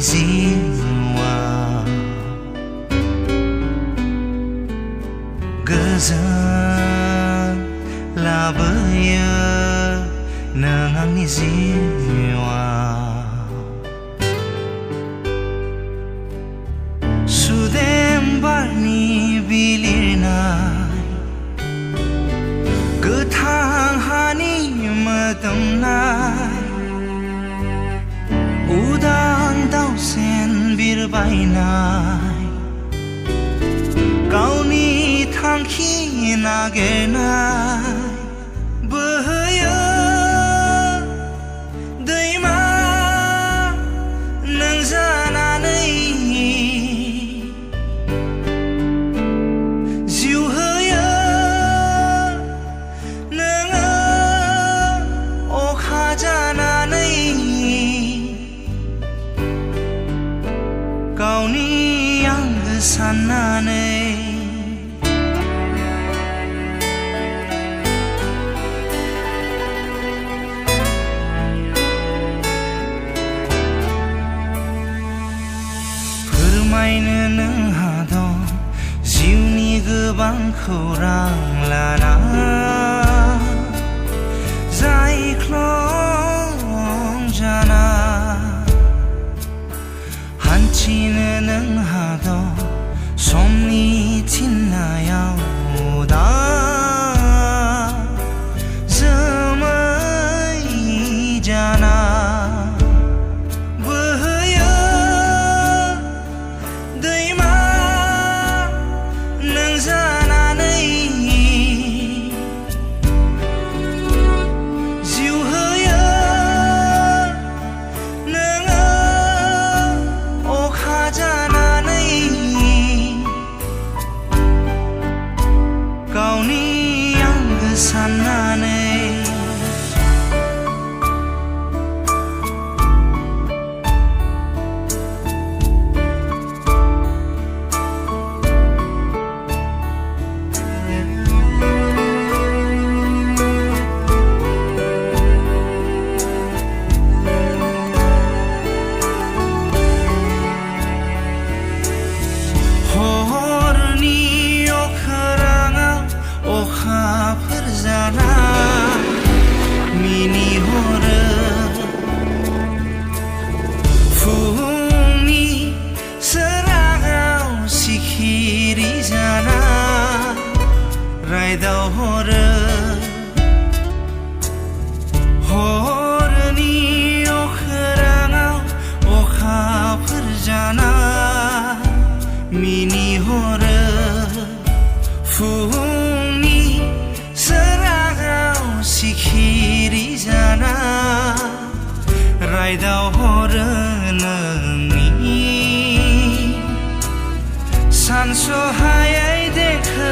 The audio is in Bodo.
जिउआ गोजोन लाबोयो नों आंनि जिउआ सुदेम बारनि बिलिरनाय गोथां हानि मोदोमनाय उदां दाउसेन बिरबायनाय गावनि थांखि नागिरनाय बोहैयो दैमा नों जानानै जिउ होयो नोङो अखा जानानै गावनि आंगो साननानै फोरमायनो नोंहा दं जिउनि गोबां खौरां लाना जाय ख्लं जाना हान्थिनो नोंहा दं समनि थिननायाव उदां जोमै जाना बोहैयो दैमा नों जानानै जिउ होयो नोङो अखा जानानै गावनि आंगो साननानै अखाफोर जाना मिनिहरो फुंनि सोराङाव सिखिरि जाना रायदावहरो हरनि अखोराङाव अखाफोर जाना मिनिहरो फुंनि सोराङाव सिखिरि जाना रायदावहरो नोंनि सानसहायै देंखो